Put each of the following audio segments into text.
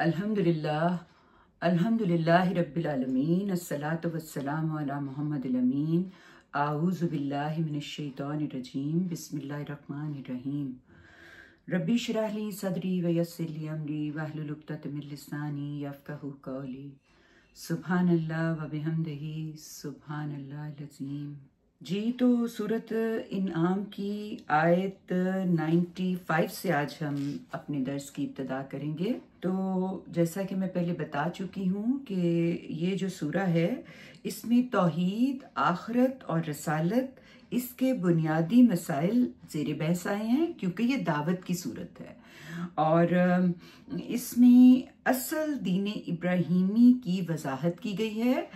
अल्हम्दुलिल्लाह अल्हम्दुलिल्लाहि रब्बिल आलमीन अस्सलातु वस्सलामु अला मुहम्मदिल अमीन आऊज़ु बिल्लाहि मिनश शैतानिर रजीम बिस्मिल्लाहिर रहमानिर रहीम रब्बी इश्रह ली सदरी व यस्सिर ली अमरी वहलुल उक़दतम मिन लिसानी यफ़क़हू क़ौली सुब्हानल्लाह व बिहम्दिही सुब्हानल्लाहिल अज़ीम। जी, तो सूरत इनआम की आयत 95 से आज हम अपने दर्स की इब्तिदा करेंगे। तो जैसा कि मैं पहले बता चुकी हूँ कि ये जो सूरा है इसमें तौहीद, आखिरत और रसालत इसके बुनियादी मसाइल ज़ेर बहस आए हैं, क्योंकि ये दावत की सूरत है और इसमें असल दीन इब्राहीमी की वजाहत की गई है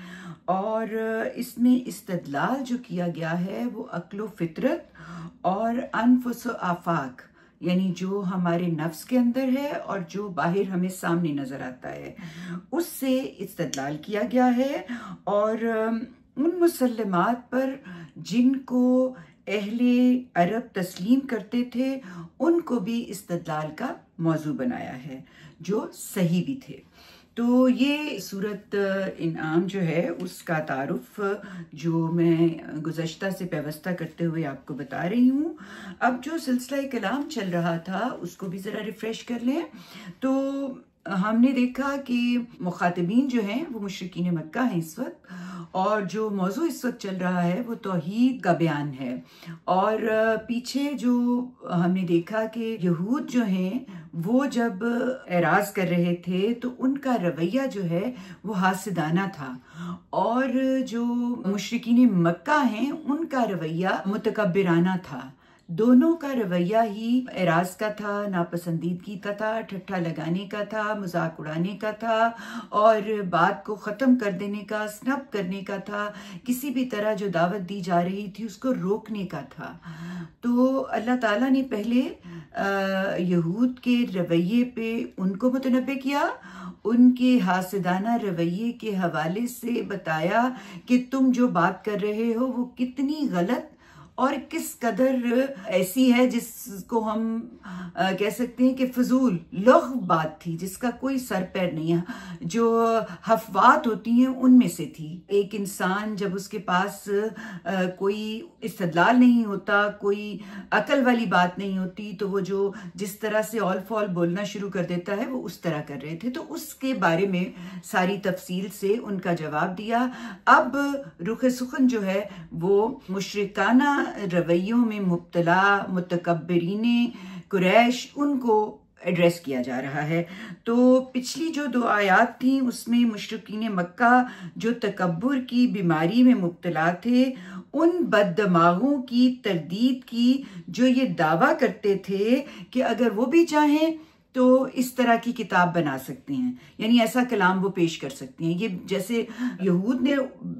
और इसमें इस्तदलाल जो किया गया है वो अक्ल व फितरत और अनफुस व आफाक, यानी जो हमारे नफ्स के अंदर है और जो बाहर हमें सामने नजर आता है, उससे इस्तदलाल किया गया है। और उन मुसल्लमात पर जिनको अहले अरब तस्लीम करते थे उनको भी इस्तदलाल का मौजू बनाया है, जो सही भी थे। तो ये सूरत इनआम जो है उसका तारुफ जो मैं गुज़श्ता से व्यवस्था करते हुए आपको बता रही हूँ। अब जो सिलसिला कलाम चल रहा था उसको भी ज़रा रिफ़्रेश कर लें। तो हमने देखा कि मुखातिबीन जो हैं वो मुशरिकीन मक्का हैं इस वक्त, और जो मौजू इस वक्त चल रहा है वो तौहीद का बयान है। और पीछे जो हमने देखा कि यहूद जो हैं वो जब एराज कर रहे थे तो उनका रवैया जो है वो हासिदाना था, और जो मुशरिकीन मक्का हैं उनका रवैया मुतकब्बिराना था। दोनों का रवैया ही एराज का था, नापसंदीदगी का था, ठट्ठा लगाने का था, मजाक उड़ाने का था और बात को ख़त्म कर देने का, स्नब करने का था। किसी भी तरह जो दावत दी जा रही थी उसको रोकने का था। तो अल्लाह ताला ने पहले यहूद के रवैये पे उनको मुतनब्बे किया, उनके हासिदाना रवैये के हवाले से बताया कि तुम जो बात कर रहे हो वो कितनी गलत और किस कदर ऐसी है जिसको हम कह सकते हैं कि फजूल लग़्व बात थी, जिसका कोई सर पैर नहीं है, जो हफ़वात होती हैं उनमें से थी। एक इंसान जब उसके पास कोई इस्तदलाल नहीं होता, कोई अकल वाली बात नहीं होती, तो वो जो जिस तरह से ऑल फॉल बोलना शुरू कर देता है वो उस तरह कर रहे थे। तो उसके बारे में सारी तफसील से उनका जवाब दिया। अब रुख सुखन जो है वो मुशरिकाना रवैयों में मुब्तला मुतकब्बिरीने कुरैश उनको एड्रेस किया जा रहा है। तो पिछली जो 2 आयात थी उसमें मुशरिकीन मक्का जो तकब्बुर की बीमारी में मुब्तला थे, उन बददमागों की तरदीद की जो ये दावा करते थे कि अगर वो भी चाहें तो इस तरह की किताब बना सकते हैं, यानी ऐसा कलाम वो पेश कर सकते हैं। ये जैसे यहूद ने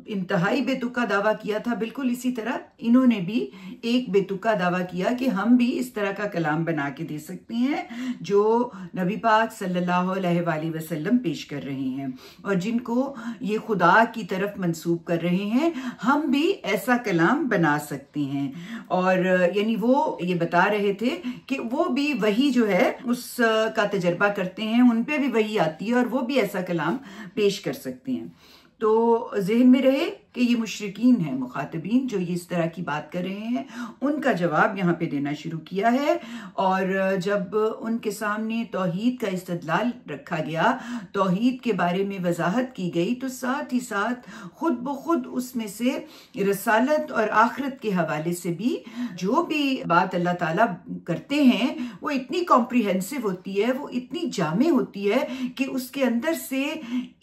इंतहाई बेतुका दावा किया था, बिल्कुल इसी तरह इन्होंने भी एक बेतुका दावा किया कि हम भी इस तरह का कलाम बना के दे सकते हैं जो नबी पाक सल्लल्लाहु अलैहि वसल्लम पेश कर रहे हैं और जिनको ये खुदा की तरफ मंसूब कर रहे हैं, हम भी ऐसा कलाम बना सकते हैं। और यानी वो ये बता रहे थे कि वो भी वही जो है उस का तजर्बा करते हैं, उन पे भी वही आती है और वो भी ऐसा कलाम पेश कर सकते हैं। तो जहन में रहे कि ये मुशरिकीन हैं, मुखातिबीन जो ये इस तरह की बात कर रहे हैं, उनका जवाब यहाँ पे देना शुरू किया है। और जब उनके सामने तौहीद का इस्तदलाल रखा गया, तौहीद के बारे में वजाहत की गई, तो साथ ही साथ खुद ब खुद उसमें से रसालत और आखिरत के हवाले से भी जो भी बात अल्लाह ताला करते हैं वो इतनी कॉम्प्रिहेंसिव होती है, वो इतनी जामे होती है कि उसके अंदर से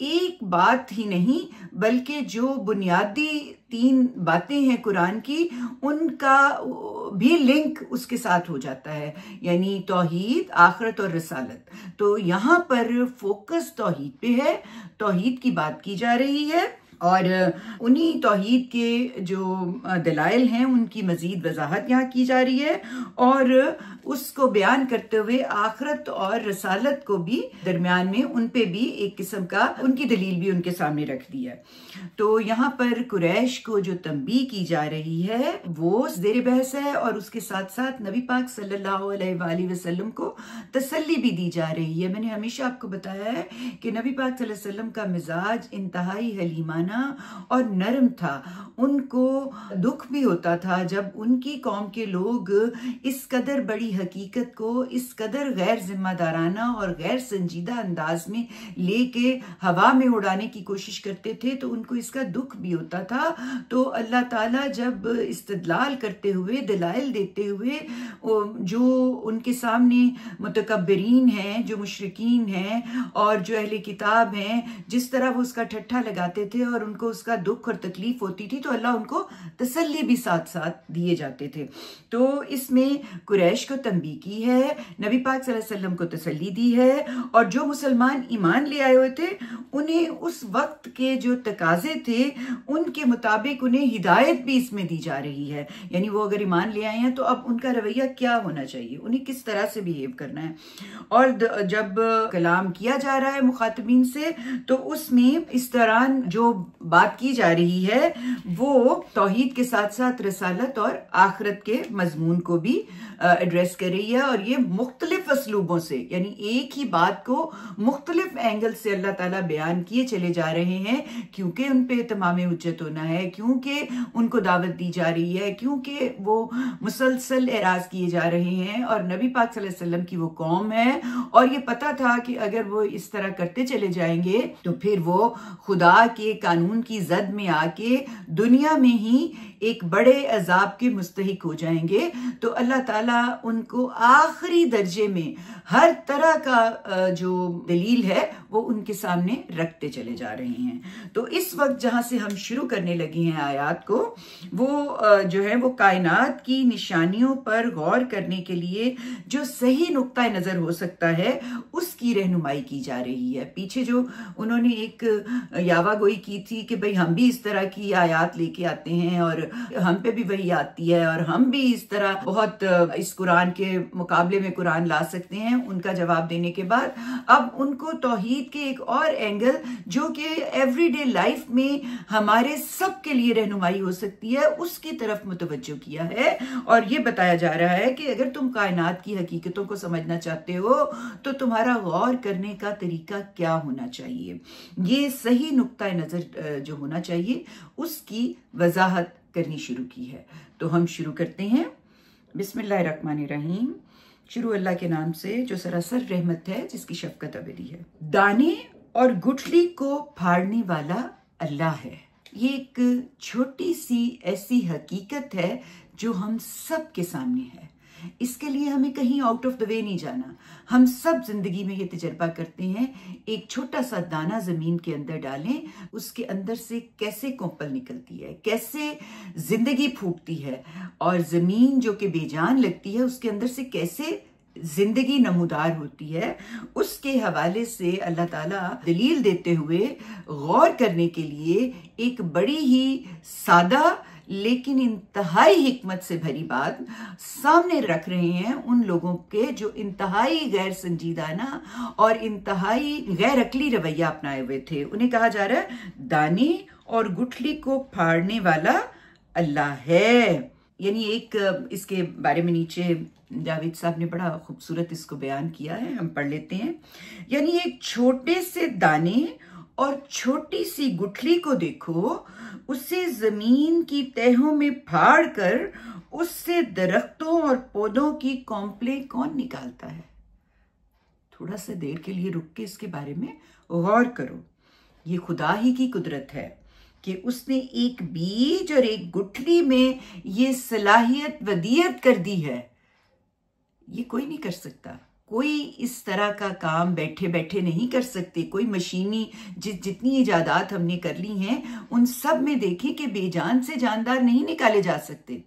एक बात ही नहीं बल्कि जो बुनियादी 3 बातें हैं कुरान की, उनका भी लिंक उसके साथ हो जाता है, यानी तौहीद, आखिरत और रसालत। तो यहाँ पर फोकस तौहीद पे है, तौहीद की बात की जा रही है और उन्हीं तौहीद के जो दलाइल हैं उनकी मज़ीद वजाहत यहाँ की जा रही है और उसको बयान करते हुए आखिरत और रसालत को भी दरमियान में उन पे भी एक किस्म का उनकी दलील भी उनके सामने रख दी है। तो यहाँ पर कुरैश को जो तंबीह की जा रही है वो ज़ेर बहस है और उसके साथ साथ नबी पाक सल्लल्लाहु अलैहि वसल्लम को तसल्ली भी दी जा रही है। मैंने हमेशा आपको बताया है कि नबी पाक सल्लल्लाहु अलैहि वसल्लम का मिजाज इंतहाई हलीमाना और नरम था। उनको दुख भी होता था जब उनकी कौम के लोग इस कदर बड़ी हकीकत को इस कदर गैर जिम्मेदाराना और गैर संजीदा अंदाज में लेके हवा में उड़ाने की कोशिश करते थे, तो उनको इसका दुख भी होता था। तो अल्लाह ताला जब इस्तदलाल करते हुए दलाइल देते हुए जो उनके सामने मुतकब्बिरीन हैं, जो मुशरिकीन हैं और जो अहले किताब हैं, जिस तरह वो उसका ठट्ठा लगाते थे और उनको उसका दुख और तकलीफ होती थी, तो अल्लाह उनको तसल्ली भी साथ साथ दिए जाते थे। तो इसमें कुरैश को तंबीह की है, नबी पाक सल्लल्लाहु अलैहि वसल्लम को तसल्ली दी है और जो मुसलमान ईमान ले आए हुए थे उन्हें उस वक्त के जो तकाजे थे उनके मुताबिक उन्हें हिदायत भी इसमें दी जा रही है। यानी वो अगर ईमान ले आए हैं तो अब उनका रवैया क्या होना चाहिए, उन्हें किस तरह से बिहेव करना है। और जब कलाम किया जा रहा है मुखातबीन से तो उसमें इस दौरान जो बात की जा रही है वो तौहीद के साथ साथ रसालत और आखिरत के मजमून को भी एड्रेस कर रही है और ये मुख्तलिफ असलूबों से, यानी एक ही बात को मुख्तलिफ एंगल से अल्लाह ताला बयान किए चले जा रहे हैं, क्योंकि उन पे तमाम उज्जत होना है, क्योंकि उनको दावत दी जा रही है, क्योंकि वो मुसलसल एराज किए जा रहे हैं और नबी पाक सल्लल्लाहु अलैहि वसल्लम की वो कौम है और ये पता था कि अगर वो इस तरह करते चले जाएंगे तो फिर वो खुदा के कानून की जद में आके दुनिया में ही एक बड़े अजाब के मुस्तहिक हो जाएंगे। तो अल्लाह ताला उनको आखिरी दर्जे में हर तरह का जो दलील है वो उनके सामने रखते चले जा रहे हैं। तो इस वक्त जहां से हम शुरू करने लगे हैं आयात को, वो जो है वो कायनात की निशानियों पर गौर करने के लिए जो सही नुक्ता नजर हो सकता है उसकी रहनुमाई की जा रही है। पीछे जो उन्होंने एक यावागोई की थी कि भाई हम भी इस तरह की आयात लेके आते हैं और हम पे भी वही आती है और हम भी इस तरह बहुत इस कुरान के मुकाबले में कुरान ला सकते हैं, उनका जवाब देने के बाद अब उनको तौहीद के एक और एंगल जो कि एवरीडे लाइफ में हमारे सब के लिए रहनुमाई हो सकती है उसकी तरफ मुतवज्जो किया है और ये बताया जा रहा है कि अगर तुम कायनात की हकीकतों को समझना चाहते हो तो तुम्हारा गौर करने का तरीका क्या होना चाहिए, ये सही नुक्ता नजर जो होना चाहिए उसकी वजाहत करनी शुरू की है। तो हम शुरू करते हैं। बिस्मिल्लाहिर्रहमानिर्रहीम। शुरू अल्लाह के नाम से जो सरासर रहमत है, जिसकी शफकत अबदी है। दाने और गुठली को फाड़ने वाला अल्लाह है। ये एक छोटी सी ऐसी हकीकत है जो हम सब के सामने है। इसके लिए हमें कहीं आउट ऑफ द वे नहीं जाना। हम सब जिंदगी में ये तजर्बा करते हैं, एक छोटा सा दाना जमीन के अंदर डालें, उसके अंदर से कैसे कोंपल निकलती है, कैसे जिंदगी फूटती है और जमीन जो कि बेजान लगती है उसके अंदर से कैसे जिंदगी नमूदार होती है। उसके हवाले से अल्लाह ताला दलील देते हुए गौर करने के लिए एक बड़ी ही सादा लेकिन इंतहाई हिकमत से भरी बात सामने रख रहे हैं उन लोगों के जो इंतहाई गैर संजीदाना और इंतहाई गैर अकली रवैया अपनाए हुए थे। उन्हें कहा जा रहा है दाने और गुठली को फाड़ने वाला अल्लाह है। यानी एक इसके बारे में नीचे जावेद साहब ने बड़ा खूबसूरत इसको बयान किया है, हम पढ़ लेते हैं। यानी एक छोटे से दाने और छोटी सी गुठली को देखो, उसे जमीन की तहों में फाड़ कर उससे दरख्तों और पौधों की कॉम्प्ले कौन निकालता है। थोड़ा सा देर के लिए रुक के इसके बारे में गौर करो। ये खुदा ही की कुदरत है कि उसने एक बीज और एक गुठली में ये सलाहियत वदियत कर दी है। ये कोई नहीं कर सकता, कोई इस तरह का काम बैठे बैठे नहीं कर सकते। कोई मशीनी जितनी इजादात हमने कर ली हैं उन सब में देखें कि बेजान से जानदार नहीं निकाले जा सकते।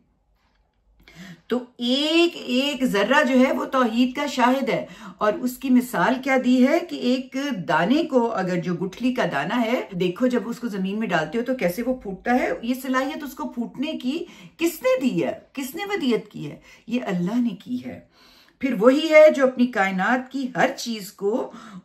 तो एक एक जर्रा जो है वो तौहीद का शाहिद है। और उसकी मिसाल क्या दी है कि एक दाने को, अगर जो गुठली का दाना है, देखो जब उसको जमीन में डालते हो तो कैसे वो फूटता है। ये सलाहियत उसको फूटने की किसने दी है, किसने वदियत की है? ये अल्लाह ने की है। फिर वही है जो अपनी कायनात की हर चीज को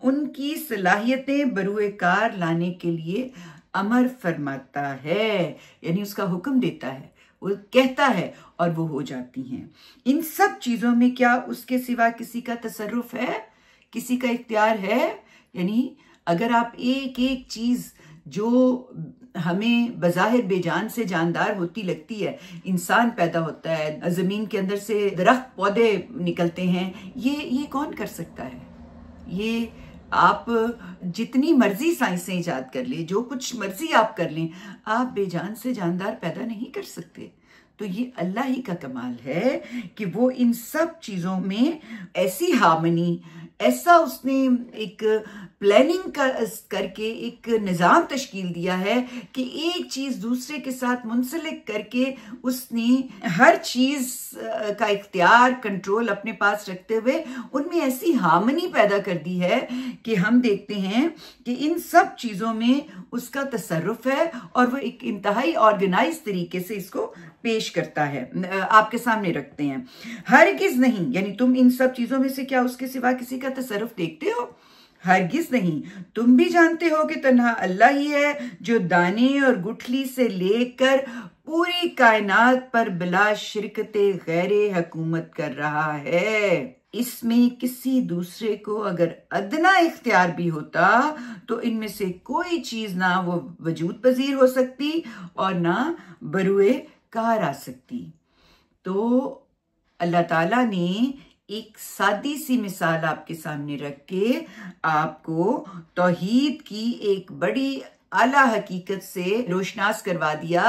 उनकी सलाहियतें बरूए कार लाने के लिए अमर फरमाता है, यानी उसका हुक्म देता है, वो कहता है और वो हो जाती हैं। इन सब चीजों में क्या उसके सिवा किसी का तसर्रुफ है, किसी का इख्तियार है? यानी अगर आप एक एक चीज जो हमें बज़ाहिर बेजान से जानदार होती लगती है, इंसान पैदा होता है, जमीन के अंदर से दरख्त पौधे निकलते हैं, ये कौन कर सकता है? ये आप जितनी मर्जी साइंसें इजाद कर ले, जो कुछ मर्जी आप कर लें, आप बेजान से जानदार पैदा नहीं कर सकते। तो ये अल्लाह ही का कमाल है कि वो इन सब चीजों में ऐसी हार्मनी, ऐसा उसने एक प्लानिंग करके एक निज़ाम तश्कील दिया है कि एक चीज दूसरे के साथ मुंसलिक करके उसने हर चीज का इख्तियार, कंट्रोल अपने पास रखते हुए उनमें ऐसी हार्मनी पैदा कर दी है कि हम देखते हैं कि इन सब चीजों में उसका तसर्रुफ है और वो एक इंतहाई ऑर्गेनाइज तरीके से इसको पेश करता है, आपके सामने रखते हैं। हरगिज नहीं, यानी तुम इन सब चीजों में से क्या उसके सिवा किसी का तसर्रुफ देखते हो? हरगिज नहीं। तुम भी जानते हो कि तन्हा अल्लाह ही है जो दाने और गुठली से लेकर पूरी कायनात पर बिला शिरकते गैरे हुकूमत कर रहा है। इसमें किसी दूसरे को अगर अदना इख्तियार भी होता तो इनमें से कोई चीज ना वो वजूद पजीर हो सकती और ना बरुए कार आ सकती। तो अल्लाह ताला ने एक सादी सी मिसाल आपके सामने रख के आपको तौहीद की एक बड़ी आला हकीकत से रोशनास करवा दिया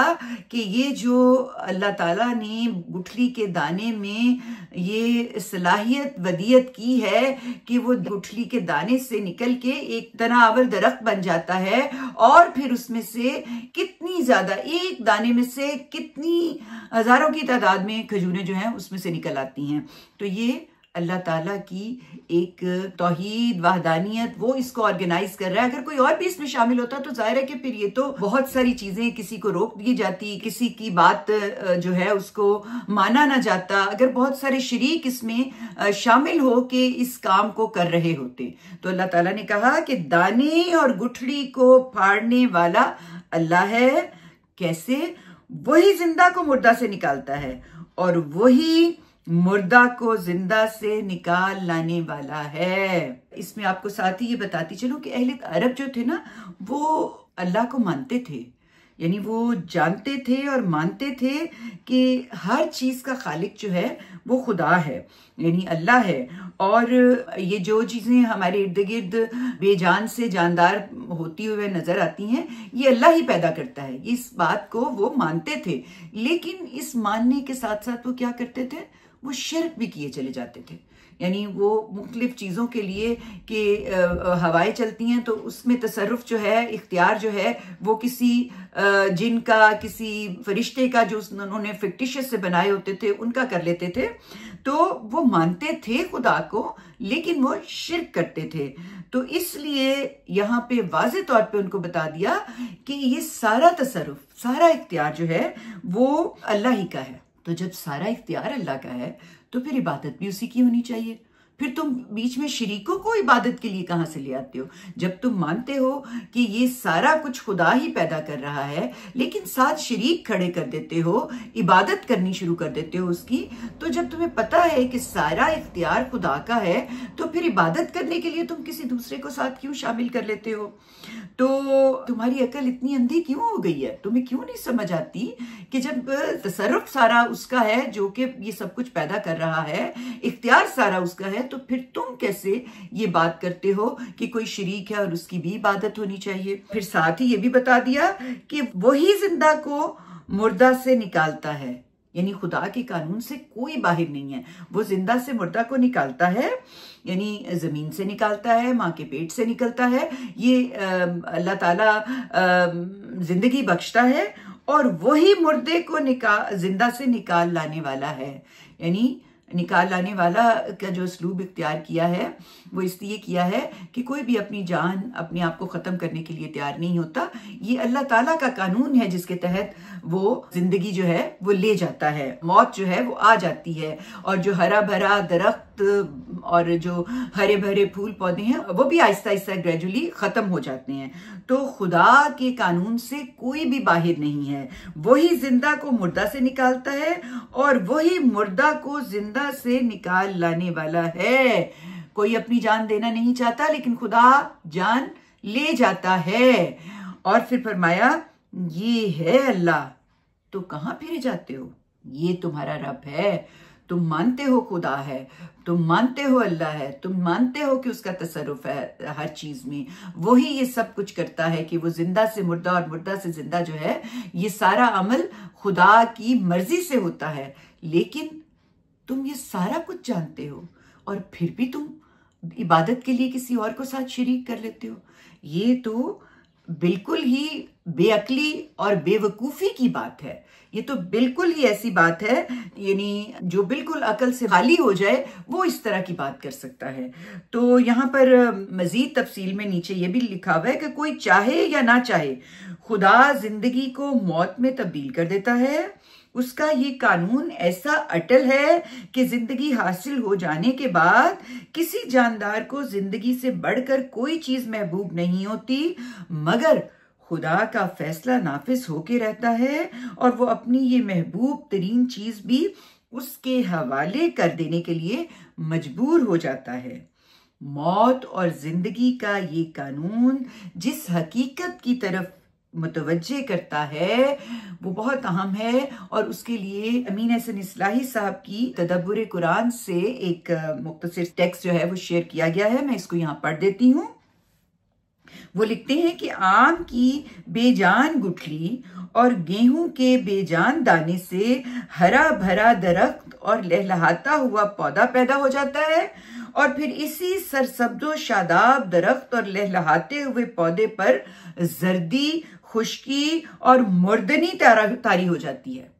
कि ये जो अल्लाह ताला ने गुठली के दाने में ये सलाहियत वदियत की है कि वो गुठली के दाने से निकल के एक तनावर दरख्त बन जाता है और फिर उसमें से कितनी ज्यादा, एक दाने में से कितनी हजारों की तादाद में खजूरें जो हैं उसमें से निकल आती हैं। तो ये अल्लाह ताला की एक तौहीद, वहदानियत, वो इसको ऑर्गेनाइज कर रहा है। अगर कोई और भी इसमें शामिल होता तो जाहिर है कि फिर ये तो बहुत सारी चीजें किसी को रोक दी जाती, किसी की बात जो है उसको माना ना जाता, अगर बहुत सारे शरीक इसमें शामिल हो के इस काम को कर रहे होते। तो अल्लाह ताला ने कहा कि दाने और गुठली को फाड़ने वाला अल्लाह है। कैसे? वही जिंदा को मुर्दा से निकालता है और वही मुर्दा को जिंदा से निकाल लाने वाला है। इसमें आपको साथ ही ये बताती चलूं कि अहले अरब जो थे ना, वो अल्लाह को मानते थे, यानी वो जानते थे और मानते थे कि हर चीज का खालिक जो है वो खुदा है, यानी अल्लाह है। और ये जो चीजें हमारे इर्द गिर्द बेजान से जानदार होती हुए नजर आती हैं, ये अल्लाह ही पैदा करता है। इस बात को वो मानते थे, लेकिन इस मानने के साथ साथ वो क्या करते थे? वो शिर्क भी किए चले जाते थे। यानी वो मुख्तलिफ चीज़ों के लिए कि हवाएं चलती हैं तो उसमें तसर्रुफ जो है, इख्तियार जो है, वो किसी जिन का, किसी फरिश्ते का जो उन्होंने फिक्टिशियस से बनाए होते थे उनका कर लेते थे। तो वो मानते थे खुदा को, लेकिन वो शिर्क करते थे। तो इसलिए यहाँ पे वाज़े तौर पे उनको बता दिया कि ये सारा तसर्रुफ, सारा इख्तियार जो है वो अल्लाह ही का है। तो जब सारा इख्तियार अल्लाह का है तो फिर इबादत भी उसी की होनी चाहिए। फिर तुम बीच में शरीकों को इबादत के लिए कहां से ले आते हो? जब तुम मानते हो कि ये सारा कुछ खुदा ही पैदा कर रहा है, लेकिन साथ शरीक खड़े कर देते हो, इबादत करनी शुरू कर देते हो उसकी, तो जब तुम्हें पता है कि सारा इख्तियार खुदा का है तो फिर इबादत करने के लिए तुम किसी दूसरे को साथ क्यों शामिल कर लेते हो? तो तुम्हारी अकल इतनी अंधी क्यों हो गई है? तुम्हें क्यों नहीं समझ आती कि जब तसर्रुफ सारा उसका है जो कि ये सब कुछ पैदा कर रहा है, इख्तियार सारा उसका है, तो फिर तुम कैसे ये बात करते हो कि कोई शरीक है और उसकी भी इबादत होनी चाहिए? फिर साथ ही ये भी बता दिया कि वही जिंदा को मुर्दा से निकालता है, यानी खुदा के कानून से कोई बाहर नहीं है। वो जिंदा से मुर्दा को निकालता है, यानी जमीन से निकालता है, माँ के पेट से निकलता है। ये अल्लाह ताला जिंदगी बख्शता है और वही मुर्दे को जिंदा से निकाल लाने वाला है। यानी निकाल लाने वाला का जो उसलूब इख्तियार किया है वो इसलिए किया है कि कोई भी अपनी जान अपने आप को ख़त्म करने के लिए तैयार नहीं होता। ये अल्लाह ताला का कानून है जिसके तहत वो जिंदगी जो है वो ले जाता है, मौत जो है वो आ जाती है। और जो हरा भरा दरख्त और जो हरे भरे फूल पौधे हैं वो भी आहिस्ता आहिस्ता ग्रेजुअली ख़त्म हो जाते हैं। तो खुदा के कानून से कोई भी बाहर नहीं है। वही जिंदा को मुर्दा से निकालता है और वही मुर्दा को जिंदा से निकाल लाने वाला है। कोई अपनी जान देना नहीं चाहता, लेकिन खुदा जान ले जाता है। और फिर फरमाया, ये है अल्लाह, तो कहाँ फिरे जाते हो? ये तुम्हारा रब है। तुम मानते हो खुदा है, तुम मानते हो अल्लाह है, तुम मानते हो कि उसका तसर्रुफ है हर चीज में। वही ये सब कुछ करता है कि वो जिंदा से मुर्दा और मुर्दा से जिंदा जो है, ये सारा अमल खुदा की मर्जी से होता है। लेकिन तुम ये सारा कुछ जानते हो और फिर भी तुम इबादत के लिए किसी और को साथ शरीक कर लेते हो। ये तो बिल्कुल ही बेअक्ली और बेवकूफ़ी की बात है। ये तो बिल्कुल ही ऐसी बात है, यानी जो बिल्कुल अकल से खाली हो जाए वो इस तरह की बात कर सकता है। तो यहाँ पर मजीद तफसील में नीचे ये भी लिखा हुआ है कि कोई चाहे या ना चाहे, खुदा जिंदगी को मौत में तब्दील कर देता है। उसका ये कानून ऐसा अटल है कि जिंदगी हासिल हो जाने के बाद किसी जानदार को जिंदगी से बढ़कर कोई चीज महबूब नहीं होती, मगर खुदा का फैसला नाफिज होके रहता है और वो अपनी ये महबूब तरीन चीज भी उसके हवाले कर देने के लिए मजबूर हो जाता है। मौत और जिंदगी का ये कानून जिस हकीकत की तरफ मुतवज्जे करता है वो बहुत अहम है। और उसके लिए अमीन हसन इस्लाही साहब की तदब्बुर कुरान से एक मुख्तसर टेक्स्ट जो है वो शेयर किया गया है। मैं इसको यहाँ पढ़ देती हूँ। वो लिखते हैं कि आम की बेजान गुठली और गेहूं के बेजान दाने से हरा भरा दरख्त और लहलहाता हुआ पौधा पैदा हो जाता है, और फिर इसी सरसब्जो शादाब दरख्त और लहलहाते हुए पौधे पर जर्दी, खुश्की और मुर्दनी तारी हो जाती है,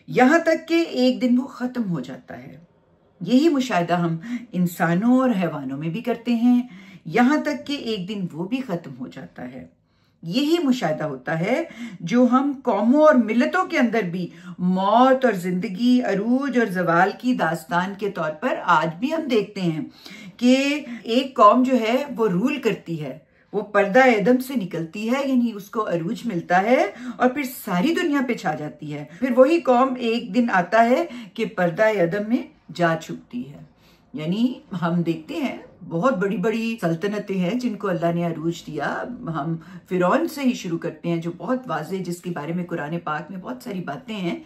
यहां तक कि एक दिन वो खत्म हो जाता है। यही मुशाहिदा हम इंसानों और हैवानों में भी करते हैं, यहां तक कि एक दिन वो भी खत्म हो जाता है। यही मुशाहिदा होता है जो हम कौमों और मिलतों के अंदर भी मौत और जिंदगी, अरूज और जवाल की दास्तान के तौर पर आज भी हम देखते हैं कि एक कौम जो है वो रूल करती है, वो पर्दा एदम से निकलती है, यानी उसको अरूज मिलता है और फिर सारी दुनिया पे छा जाती है। फिर वही कौम एक दिन आता है कि पर्दा एदम में जा छुपती है। यानी हम देखते हैं बहुत बड़ी बड़ी सल्तनतें हैं जिनको अल्लाह ने अरूज दिया। हम फिरौन से ही शुरू करते हैं जो बहुत वाज़ेह, जिसके बारे में कुरान पाक में बहुत सारी बातें हैं,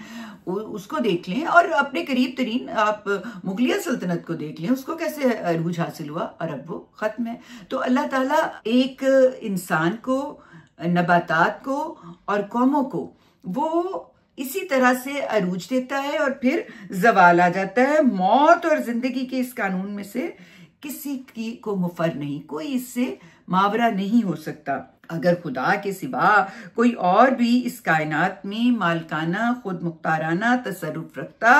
उसको देख लें। और अपने करीब तरीन आप मुगलिया सल्तनत को देख लें, उसको कैसे अरूज हासिल हुआ और अब वो ख़त्म है। तो अल्लाह ताला एक इंसान को, नबातात को और कौमों को वो इसी तरह से अरूज देता है और फिर जवाल आ जाता है। मौत और जिंदगी के इस कानून में से किसी की को मुफर नहीं, कोई इससे मावरा नहीं हो सकता। अगर खुदा के सिवा कोई और भी इस कायनात में मालकाना, खुद मुख्ताराना तसर्रुफ रखता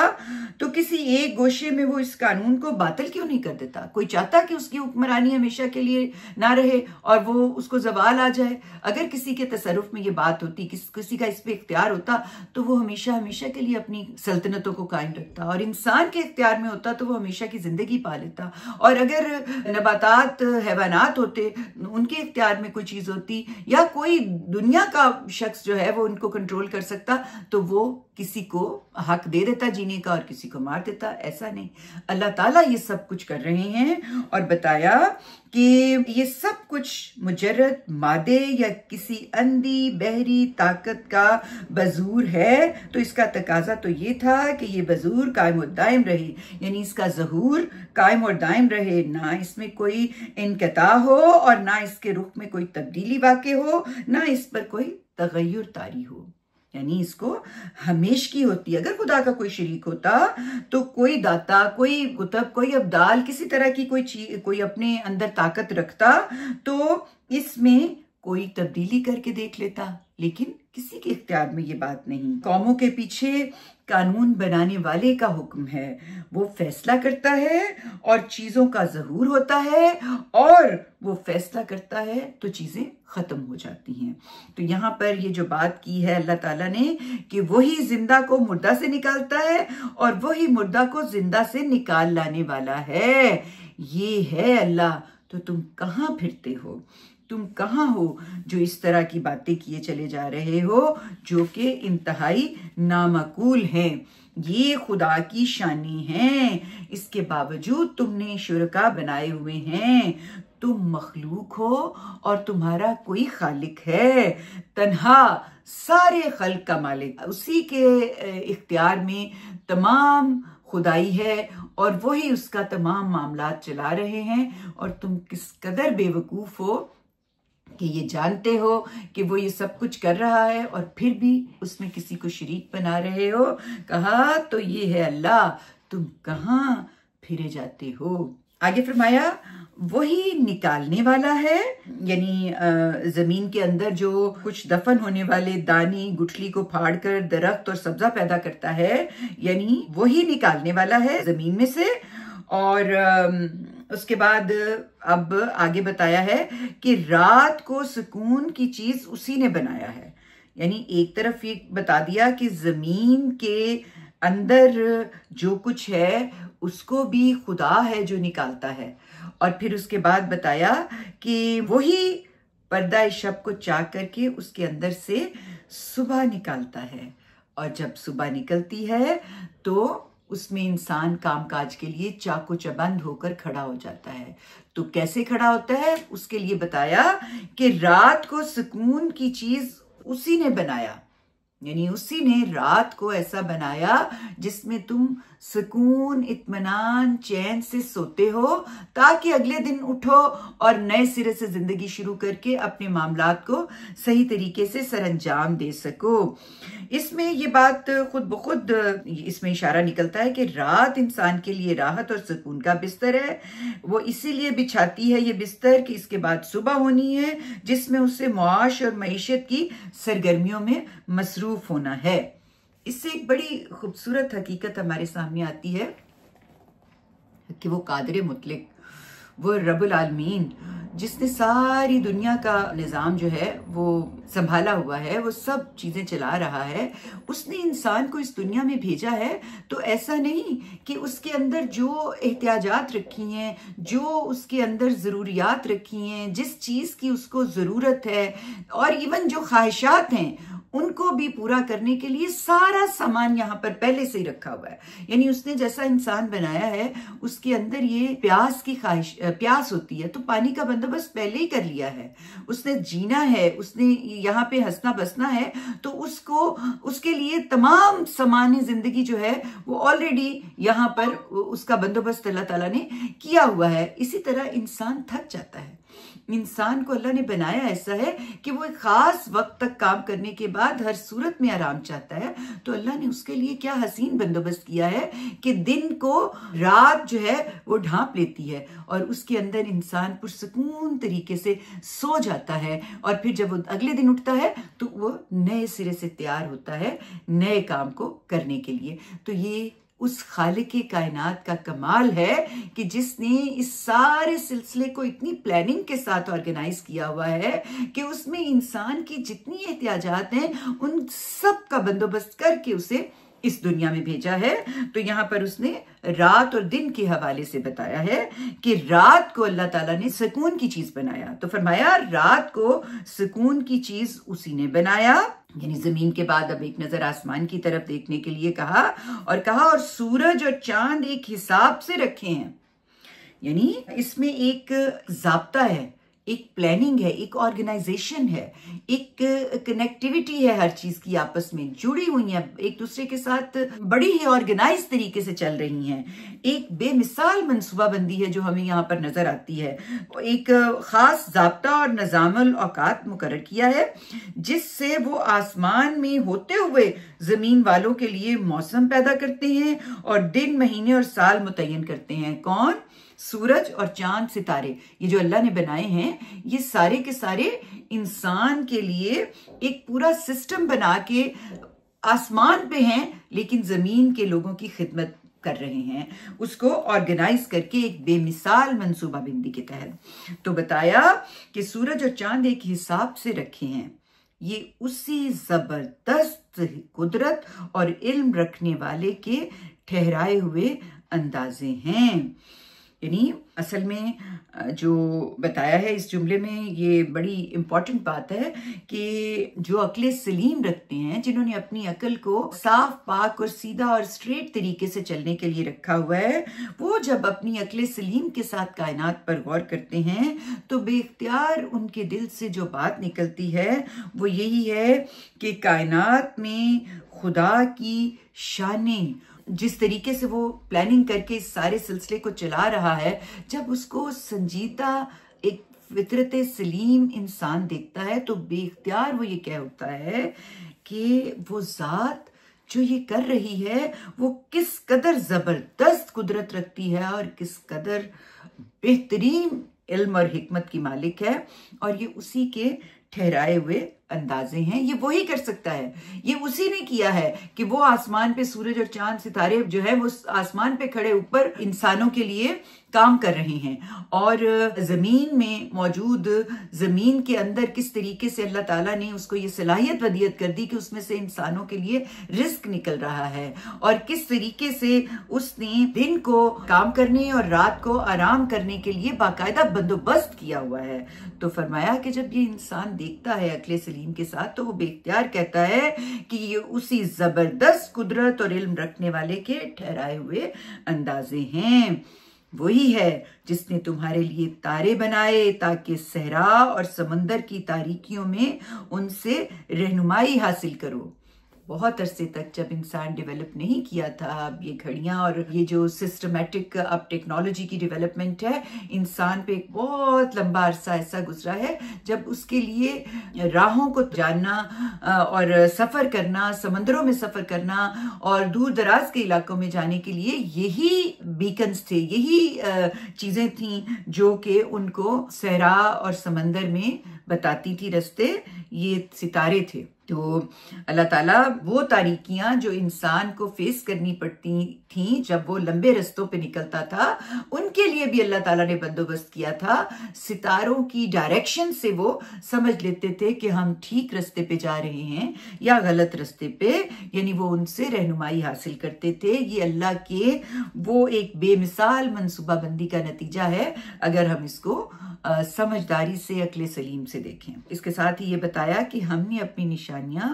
तो किसी एक गोशे में वो इस कानून को बातिल क्यों नहीं कर देता? कोई चाहता कि उसकी हुक्मरानी हमेशा के लिए ना रहे और वो उसको जवाल आ जाए। अगर किसी के तसर्रुफ में ये बात होती, किसी का इस पे इख्तियार होता, तो वो हमेशा हमेशा के लिए अपनी सल्तनतों को कायम रखता। और इंसान के इख्तियार में होता तो वो हमेशा की जिंदगी पा लेता। और अगर नबातात, हैवानात होते, उनके इख्तियार में कोई चीज होती या कोई दुनिया का शख्स जो है वो उनको कंट्रोल कर सकता, तो वो किसी को हक दे देता जीने का और किसी को मार देता। ऐसा नहीं, अल्लाह ताला ये सब कुछ कर रहे हैं। और बताया कि ये सब कुछ मुजर्रद मादे या किसी अंधी बहरी ताकत का बजूर है, तो इसका तकाजा तो ये था कि ये बजूर कायम और दायम रहे, यानी इसका ज़हूर कायम और दायम रहे, ना इसमें कोई इनकता हो और ना इसके रुख में कोई तब्दीली वाक़ हो, ना इस पर कोई तगय्युर तारी हो, यानी इसको हमेश की होती। अगर खुदा का कोई शरीक होता तो कोई दाता, कोई कुतब, कोई अब्दाल, किसी तरह की कोई चीज, कोई अपने अंदर ताकत रखता तो इसमें कोई तब्दीली करके देख लेता, लेकिन किसी के इख्तियार में ये बात नहीं। कौमों के पीछे कानून बनाने वाले का हुक्म है, वो फैसला करता है और चीजों का ज़हूर होता है, और वो फैसला करता है तो चीजें खत्म हो जाती हैं। तो यहाँ पर ये जो बात की है अल्लाह ताला ने कि वही जिंदा को मुर्दा से निकालता है और वही मुर्दा को जिंदा से निकाल लाने वाला है, ये है अल्लाह। तो तुम कहाँ फिरते हो, तुम कहाँ हो जो इस तरह की बातें किए चले जा रहे हो जो कि इंतहाई नामकूल हैं। ये खुदा की शानी है, इसके बावजूद तुमने शुरका बनाए हुए हैं। तुम मखलूक हो और तुम्हारा कोई खालिक है, तन्हा सारे खल्क का मालिक, उसी के इख्तियार में तमाम खुदाई है और वही उसका तमाम मामलात चला रहे हैं। और तुम किस कदर बेवकूफ हो कि ये जानते हो कि वो ये सब कुछ कर रहा है और फिर भी उसमें किसी को शरीक बना रहे हो। कहा तो ये है अल्लाह, तुम कहाँ फिरे जाते हो। आगे फरमाया वही निकालने वाला है, यानी जमीन के अंदर जो कुछ दफन होने वाले दानी गुठली को फाड़कर दरख्त और सब्जा पैदा करता है, यानी वही निकालने वाला है जमीन में से। और उसके बाद अब आगे बताया है कि रात को सुकून की चीज उसी ने बनाया है। यानी एक तरफ ये बता दिया कि जमीन के अंदर जो कुछ है उसको भी खुदा है जो निकालता है, और फिर उसके बाद बताया कि वही पर्दा शब को चाक करके उसके अंदर से सुबह निकालता है, और जब सुबह निकलती है तो उसमें इंसान कामकाज के लिए चाको चबंद होकर खड़ा हो जाता है। तो कैसे खड़ा होता है उसके लिए बताया कि रात को सुकून की चीज उसी ने बनाया, यानी उसी ने रात को ऐसा बनाया जिसमें तुम सुकून इत्मीनान चैन से सोते हो, ताकि अगले दिन उठो और नए सिरे से जिंदगी शुरू करके अपने मामलात को सही तरीके से सरअंजाम दे सको। इसमें ये बात खुद ब खुद इसमें इशारा निकलता है कि रात इंसान के लिए राहत और सुकून का बिस्तर है। वो इसीलिए बिछाती है ये बिस्तर कि इसके बाद सुबह होनी है जिसमें उसे मुआश और मईशत की सरगर्मियों में मसरूफ होना है। इससे एक बड़ी खूबसूरत हकीकत हमारे सामने आती है कि वो कादिर मुतलिक, वो रब्बुल आलमीन जिसने सारी दुनिया का निज़ाम जो है वो संभाला हुआ है, वो सब चीज़ें चला रहा है, उसने इंसान को इस दुनिया में भेजा है। तो ऐसा नहीं कि उसके अंदर जो एहतियाजात रखी हैं, जो उसके अंदर ज़रूरियात रखी हैं, जिस चीज़ की उसको ज़रूरत है, और इवन जो ख्वाहिशात हैं उनको भी पूरा करने के लिए सारा सामान यहाँ पर पहले से ही रखा हुआ है। यानी उसने जैसा इंसान बनाया है उसके अंदर ये प्यास की ख्वाहिश, प्यास होती है तो पानी का बंदोबस्त पहले ही कर लिया है। उसने जीना है, उसने यहाँ पे हंसना बसना है, तो उसको उसके लिए तमाम सामान जिंदगी जो है वो ऑलरेडी यहाँ पर उसका बंदोबस्त अल्लाह ताला ने किया हुआ है। इसी तरह इंसान थक जाता है। इंसान को अल्लाह ने बनाया ऐसा है कि वो एक खास वक्त तक काम करने के बाद हर सूरत में आराम चाहता है। तो अल्लाह ने उसके लिए क्या हसीन बंदोबस्त किया है कि दिन को रात जो है वो ढांप लेती है और उसके अंदर इंसान पुरसुकून तरीके से सो जाता है, और फिर जब वो अगले दिन उठता है तो वो नए सिरे से तैयार होता है नए काम को करने के लिए। तो ये उस खालिक कायनात का कमाल है कि जिसने इस सारे सिलसिले को इतनी प्लानिंग के साथ ऑर्गेनाइज किया हुआ है कि उसमें इंसान की जितनी एहतियाजात हैं उन सब का बंदोबस्त करके उसे इस दुनिया में भेजा है। तो यहाँ पर उसने रात और दिन के हवाले से बताया है कि रात को अल्लाह ताला ने सुकून की चीज बनाया। तो फरमाया रात को सुकून की चीज उसी ने बनाया, यानी जमीन के बाद अब एक नजर आसमान की तरफ देखने के लिए कहा और सूरज और चांद एक हिसाब से रखे हैं। यानी इसमें एक जाब्ता है, एक प्लानिंग है, एक ऑर्गेनाइजेशन है, एक कनेक्टिविटी है, हर चीज की आपस में जुड़ी हुई है, एक दूसरे के साथ बड़ी ही ऑर्गेनाइज तरीके से चल रही हैं। एक बेमिसाल मनसूबाबंदी है जो हमें यहाँ पर नजर आती है। एक खास जाब्ता और निज़ामुल औकात मुकर्रर किया है जिससे वो आसमान में होते हुए जमीन वालों के लिए मौसम पैदा करते हैं और दिन, महीने और साल मुतय्यन करते हैं। कौन? सूरज और चांद सितारे ये जो अल्लाह ने बनाए हैं, ये सारे के सारे इंसान के लिए एक पूरा सिस्टम बना के आसमान पे हैं, लेकिन जमीन के लोगों की खिदमत कर रहे हैं, उसको ऑर्गेनाइज करके एक बेमिसाल मंसूबाबंदी के तहत। तो बताया कि सूरज और चांद एक हिसाब से रखे हैं, ये उसी जबरदस्त कुदरत और इल्म रखने वाले के ठहराए हुए अंदाजे हैं। यानी असल में जो बताया है इस जुमले में, ये बड़ी इंपॉर्टेंट बात है कि जो अक्ल सलीम रखते हैं, जिन्होंने अपनी अकल को साफ पाक और सीधा और स्ट्रेट तरीके से चलने के लिए रखा हुआ है, वो जब अपनी अक्ल सलीम के साथ कायनात पर गौर करते हैं तो बेख्तियार उनके दिल से जो बात निकलती है वो यही है कि कायनात में खुदा की शानें, जिस तरीके से वो प्लानिंग करके इस सारे सिलसिले को चला रहा है, जब उसको संजीदा एक फितरत सलीम इंसान देखता है तो बेख्तियार वो ये कह उठता है कि वो ज़ात जो ये कर रही है वो किस कदर ज़बरदस्त कुदरत रखती है और किस कदर बेहतरीन इल्म और हिकमत की मालिक है, और ये उसी के ठहराए हुए अंदाजे हैं। ये वही कर सकता है, ये उसी ने किया है कि वो आसमान पे सूरज और चांद सितारे जो है वो आसमान पे खड़े ऊपर इंसानों के लिए काम कर रहे हैं, और जमीन में मौजूद जमीन के अंदर किस तरीके से अल्लाह ताला ने उसको ये सलाहियत वदियत कर दी कि उसमें से इंसानों के लिए रिस्क निकल रहा है, और किस तरीके से उसने दिन को काम करने और रात को आराम करने के लिए बाकायदा बंदोबस्त किया हुआ है। तो फरमाया कि जब ये इंसान देखता है अक्ल सलीम के साथ तो वो बेख्तियार कहता है कि ये उसी जबरदस्त कुदरत और इल्म रखने वाले के ठहराए हुए अंदाजे हैं। वही है जिसने तुम्हारे लिए तारे बनाए ताकि सहरा और समंदर की तारीकियों में उनसे रहनुमाई हासिल करो। बहुत अरसे तक जब इंसान डेवलप नहीं किया था, अब ये घड़ियां और ये जो सिस्टमेटिक अब टेक्नोलॉजी की डेवलपमेंट है, इंसान पे एक बहुत लंबा अरसा ऐसा गुजरा है जब उसके लिए राहों को जानना और सफ़र करना, समंदरों में सफ़र करना और दूर दराज के इलाकों में जाने के लिए यही बीकन्स थे, यही चीज़ें थीं जो कि उनको सहरा और समंदर में बताती थी रास्ते, ये सितारे थे। तो अल्लाह ताला वो तारीकियां जो इंसान को फेस करनी पड़ती थी जब वो लंबे रस्तों पे निकलता था, उनके लिए भी अल्लाह ताला ने बंदोबस्त किया था। सितारों की डायरेक्शन से वो समझ लेते थे कि हम ठीक रास्ते पे जा रहे हैं या गलत रास्ते पे, यानी वो उनसे रहनुमाई हासिल करते थे। ये अल्लाह के वो एक बेमिसाल मनसूबाबंदी का नतीजा है अगर हम इसको समझदारी से अक्ल सलीम से देखें। इसके साथ ही ये बताया कि हमने अपनी निशानियां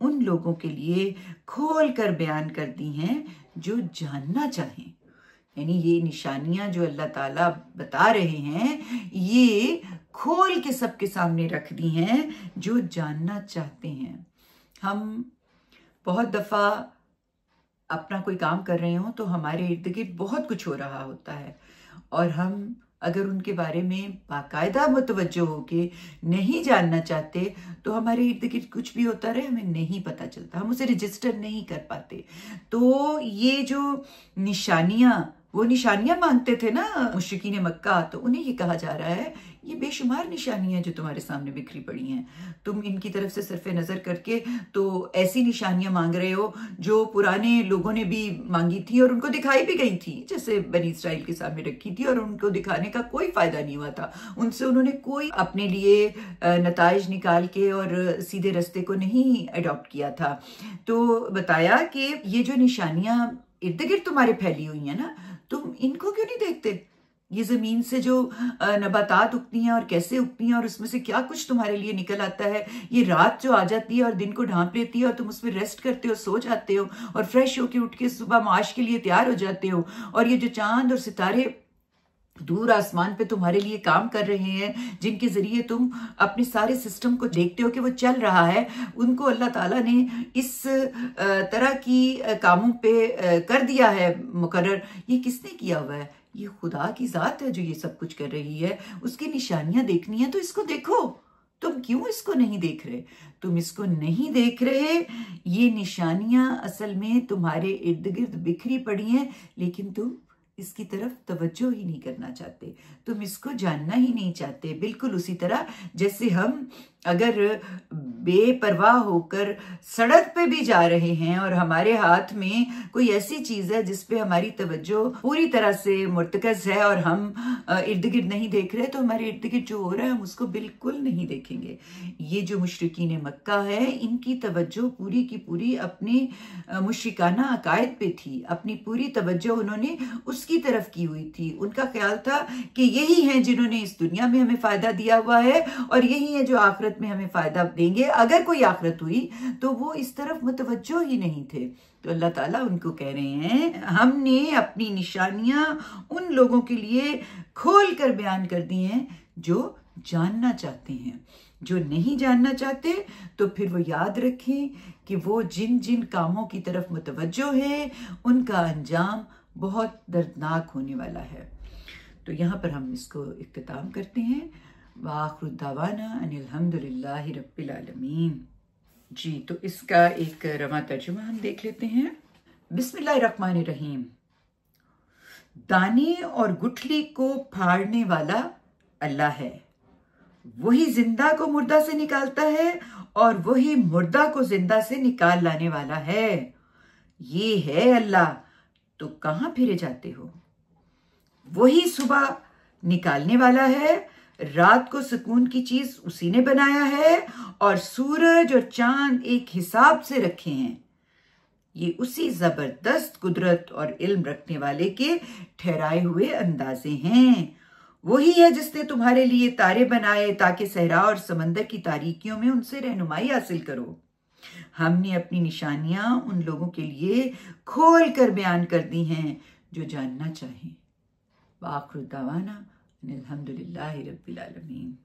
उन लोगों के लिए खोल कर बयान कर दी हैं जो जानना चाहें। यानी ये निशानियां जो अल्लाह ताला बता रहे हैं ये खोल के सबके सामने रख दी हैं जो जानना चाहते हैं। हम बहुत दफा अपना कोई काम कर रहे हो तो हमारे इर्द गिर्द बहुत कुछ हो रहा होता है, और हम अगर उनके बारे में बाकायदा मुतवज्जो होके नहीं जानना चाहते तो हमारे इर्द गिर्द कुछ भी होता रहे हमें नहीं पता चलता, हम उसे रजिस्टर नहीं कर पाते। तो ये जो निशानियां, वो निशानियां मांगते थे ना मुश्रिकीन मक्का, तो उन्हें ये कहा जा रहा है ये बेशुमार निशानियां जो तुम्हारे सामने बिखरी पड़ी हैं, तुम इनकी तरफ से सिर्फ नजर करके तो ऐसी निशानियां मांग रहे हो जो पुराने लोगों ने भी मांगी थी और उनको दिखाई भी गई थी, जैसे बनी इस्राइल के सामने रखी थी और उनको दिखाने का कोई फायदा नहीं हुआ था, उनसे उन्होंने कोई अपने लिए नताइज निकाल के और सीधे रास्ते को नहीं अडॉप्ट किया था। तो बताया कि ये जो निशानियां इर्द गिर्द तुम्हारे फैली हुई हैं ना, तुम इनको क्यों नहीं देखते? ये जमीन से जो नबातात उगती हैं और कैसे उगती हैं और उसमें से क्या कुछ तुम्हारे लिए निकल आता है, ये रात जो आ जाती है और दिन को ढांप लेती है और तुम उसमें रेस्ट करते हो, सो जाते हो और फ्रेश होके उठ के सुबह माश के लिए तैयार हो जाते हो, और ये जो चांद और सितारे दूर आसमान पे तुम्हारे लिए काम कर रहे हैं, जिनके जरिए तुम अपने सारे सिस्टम को देखते हो कि वो चल रहा है, उनको अल्लाह ताला ने इस तरह की कामों पे कर दिया है मुकर्रर। ये किसने किया हुआ है? ये खुदा की जात है जो ये सब कुछ कर रही है। उसकी निशानियां देखनी है तो इसको देखो। तुम क्यों इसको नहीं देख रहे? तुम इसको नहीं देख रहे। ये निशानियां असल में तुम्हारे इर्द गिर्द बिखरी पड़ी हैं, लेकिन तुम इसकी तरफ तवज्जो ही नहीं करना चाहते, तुम इसको जानना ही नहीं चाहते। बिल्कुल उसी तरह जैसे हम अगर बेपरवाह होकर सड़क पे भी जा रहे हैं और हमारे हाथ में कोई ऐसी चीज है जिस पे हमारी तवज्जो पूरी तरह से मुर्तकज है और हम इर्द गिर्द नहीं देख रहे, तो हमारे इर्द गिर्द जो हो रहा है हम उसको बिल्कुल नहीं देखेंगे। ये जो मुशरिकीन मक्का है, इनकी तवज्जो पूरी की पूरी अपनी मुशरिकाना अकायद पे थी, अपनी पूरी तवज्जो उन्होंने उसकी तरफ की हुई थी। उनका ख्याल था कि यही हैं जिन्होंने इस दुनिया में हमें फायदा दिया हुआ है और यही है जो आखिरत में हमें फायदा देंगे। अगर कोई आखिरत हुई तो वो इस तरफ मुतवज्जो ही नहीं थे। तो अल्लाह ताला उनको कह रहे हैं, हमने अपनी निशानियां उन लोगों के लिए खोल कर बयान कर दी हैं जो जानना चाहते हैं। जो नहीं जानना चाहते तो फिर वो याद रखें कि वो जिन जिन कामों की तरफ मुतवज्जो है उनका अंजाम बहुत दर्दनाक होने वाला है। तो यहाँ पर हम इसको इख्तिताम करते हैं। वाखिर दावाना अनिल हम्दुलिल्लाहि रब्बिल आलमीन। जी, तो इसका एक रवा तर्जुमा हम देख लेते हैं। बिस्मिल्लाहिर्रहमानिर्रहीम। दाने और गुठली को फाड़ने वाला अल्लाह है, वही जिंदा को मुर्दा से निकालता है और वही मुर्दा को जिंदा से निकाल लाने वाला है। ये है अल्लाह, तो कहाँ फिरे जाते हो। वही सुबह निकालने वाला है, रात को सुकून की चीज उसी ने बनाया है और सूरज और चांद एक हिसाब से रखे हैं। ये उसी जबरदस्त कुदरत और इल्म रखने वाले के ठहराए हुए अंदाजे हैं। वही है जिसने तुम्हारे लिए तारे बनाए ताकि सहरा और समंदर की तारीकियों में उनसे रहनुमाई हासिल करो। हमने अपनी निशानियां उन लोगों के लिए खोल कर बयान कर दी हैं जो जानना चाहें। वाखिर दावाना अनिल हम्दुलिल्लाहि रब्बिल आलमीन।